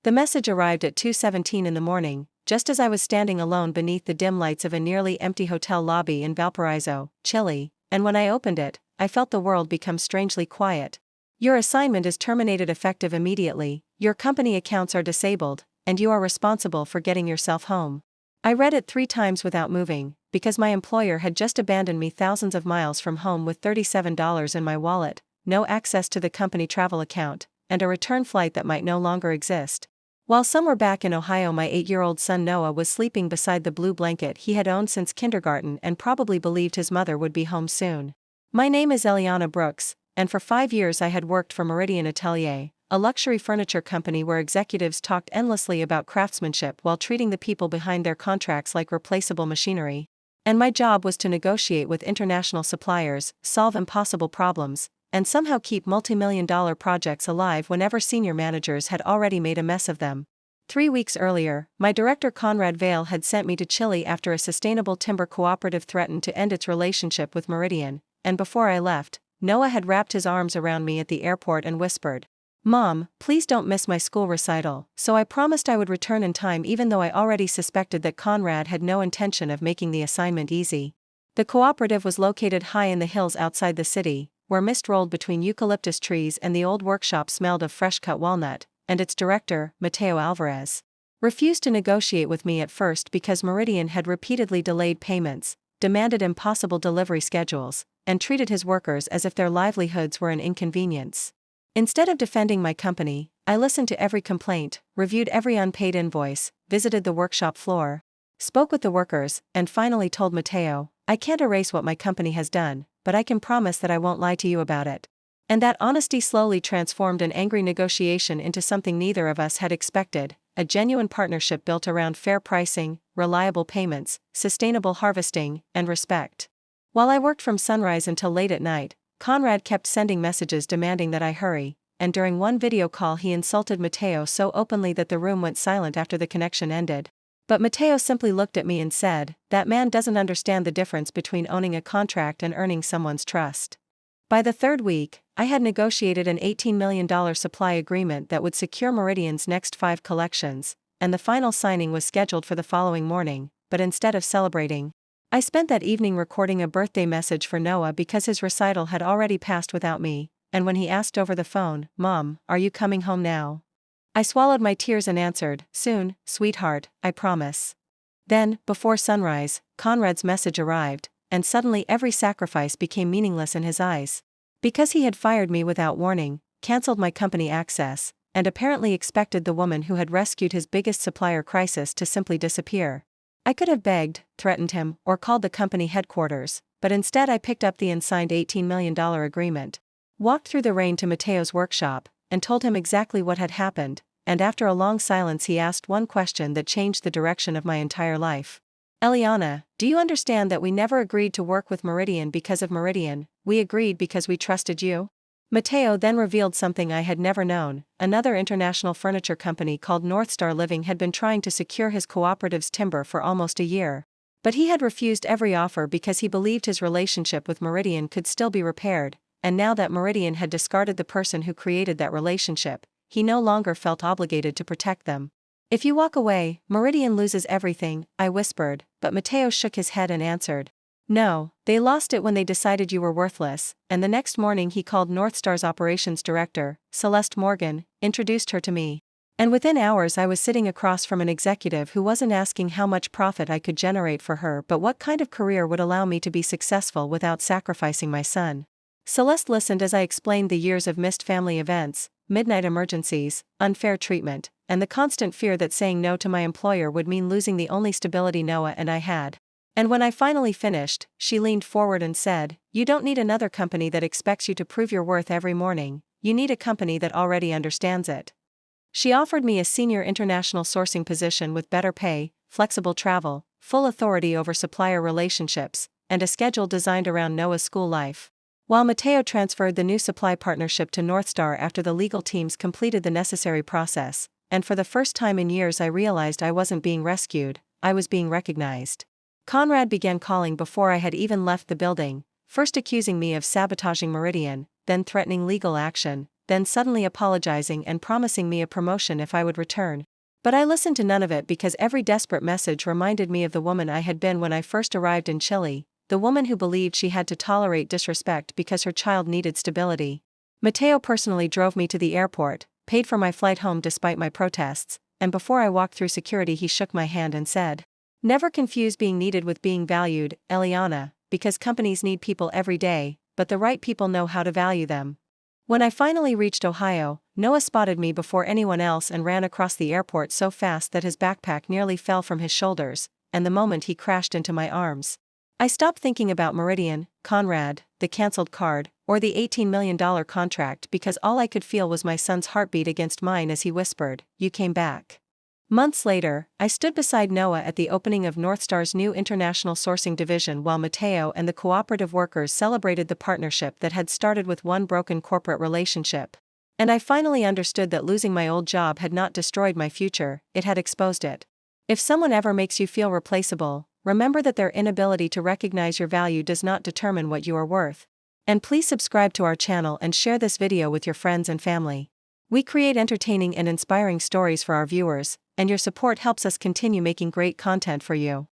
The message arrived at 2:17 in the morning, just as I was standing alone beneath the dim lights of a nearly empty hotel lobby in Valparaiso, Chile, and when I opened it, I felt the world become strangely quiet. Your assignment is terminated effective immediately, your company accounts are disabled, and you are responsible for getting yourself home. I read it 3 times without moving, because my employer had just abandoned me thousands of miles from home with $37 in my wallet, no access to the company travel account, and a return flight that might no longer exist. While some were back in Ohio, my 8-year-old son Noah was sleeping beside the blue blanket he had owned since kindergarten and probably believed his mother would be home soon. My name is Eliana Brooks, and for 5 years I had worked for Meridian Atelier, a luxury furniture company where executives talked endlessly about craftsmanship while treating the people behind their contracts like replaceable machinery. And my job was to negotiate with international suppliers, solve impossible problems, and somehow keep multimillion-dollar projects alive whenever senior managers had already made a mess of them. 3 weeks earlier, my director Conrad Vale had sent me to Chile after a sustainable timber cooperative threatened to end its relationship with Meridian, and before I left, Noah had wrapped his arms around me at the airport and whispered, "Mom, please don't miss my school recital," so I promised I would return in time even though I already suspected that Conrad had no intention of making the assignment easy. The cooperative was located high in the hills outside the city, where mist rolled between eucalyptus trees and the old workshop smelled of fresh-cut walnut, and its director, Mateo Alvarez, refused to negotiate with me at first because Meridian had repeatedly delayed payments, demanded impossible delivery schedules, and treated his workers as if their livelihoods were an inconvenience. Instead of defending my company, I listened to every complaint, reviewed every unpaid invoice, visited the workshop floor, spoke with the workers, and finally told Mateo, "I can't erase what my company has done, but I can promise that I won't lie to you about it." And that honesty slowly transformed an angry negotiation into something neither of us had expected, a genuine partnership built around fair pricing, reliable payments, sustainable harvesting, and respect. While I worked from sunrise until late at night, Conrad kept sending messages demanding that I hurry, and during one video call he insulted Mateo so openly that the room went silent after the connection ended. But Mateo simply looked at me and said, "That man doesn't understand the difference between owning a contract and earning someone's trust." By the 3rd week, I had negotiated an $18 million supply agreement that would secure Meridian's next 5 collections, and the final signing was scheduled for the following morning, but instead of celebrating, I spent that evening recording a birthday message for Noah because his recital had already passed without me, and when he asked over the phone, "Mom, are you coming home now?" I swallowed my tears and answered, "Soon, sweetheart, I promise." Then, before sunrise, Conrad's message arrived, and suddenly every sacrifice became meaningless in his eyes. Because he had fired me without warning, cancelled my company access, and apparently expected the woman who had rescued his biggest supplier crisis to simply disappear. I could have begged, threatened him, or called the company headquarters, but instead I picked up the unsigned $18 million agreement, walked through the rain to Mateo's workshop, and told him exactly what had happened, and after a long silence he asked one question that changed the direction of my entire life. "Eliana, do you understand that we never agreed to work with Meridian because of Meridian, we agreed because we trusted you?" Mateo then revealed something I had never known. Another international furniture company called Northstar Living had been trying to secure his cooperative's timber for almost a year. But he had refused every offer because he believed his relationship with Meridian could still be repaired, and now that Meridian had discarded the person who created that relationship, he no longer felt obligated to protect them. "If you walk away, Meridian loses everything," I whispered, but Mateo shook his head and answered, "No, they lost it when they decided you were worthless," and the next morning he called Northstar's operations director, Celeste Morgan, introduced her to me. And within hours I was sitting across from an executive who wasn't asking how much profit I could generate for her but what kind of career would allow me to be successful without sacrificing my son. Celeste listened as I explained the years of missed family events, midnight emergencies, unfair treatment, and the constant fear that saying no to my employer would mean losing the only stability Noah and I had. And when I finally finished, she leaned forward and said, "You don't need another company that expects you to prove your worth every morning, you need a company that already understands it." She offered me a senior international sourcing position with better pay, flexible travel, full authority over supplier relationships, and a schedule designed around Noah's school life. While Mateo transferred the new supply partnership to Northstar after the legal teams completed the necessary process, and for the first time in years I realized I wasn't being rescued, I was being recognized. Conrad began calling before I had even left the building, first accusing me of sabotaging Meridian, then threatening legal action, then suddenly apologizing and promising me a promotion if I would return. But I listened to none of it because every desperate message reminded me of the woman I had been when I first arrived in Chile, the woman who believed she had to tolerate disrespect because her child needed stability. Mateo personally drove me to the airport, paid for my flight home despite my protests, and before I walked through security he shook my hand and said, "Never confuse being needed with being valued, Eliana, because companies need people every day, but the right people know how to value them." When I finally reached Ohio, Noah spotted me before anyone else and ran across the airport so fast that his backpack nearly fell from his shoulders, and the moment he crashed into my arms, I stopped thinking about Meridian, Conrad, the canceled card, or the $18 million contract because all I could feel was my son's heartbeat against mine as he whispered, "You came back." Months later, I stood beside Noah at the opening of Northstar's new international sourcing division while Mateo and the cooperative workers celebrated the partnership that had started with one broken corporate relationship. And I finally understood that losing my old job had not destroyed my future, it had exposed it. If someone ever makes you feel replaceable, remember that their inability to recognize your value does not determine what you are worth. And please subscribe to our channel and share this video with your friends and family. We create entertaining and inspiring stories for our viewers, and your support helps us continue making great content for you.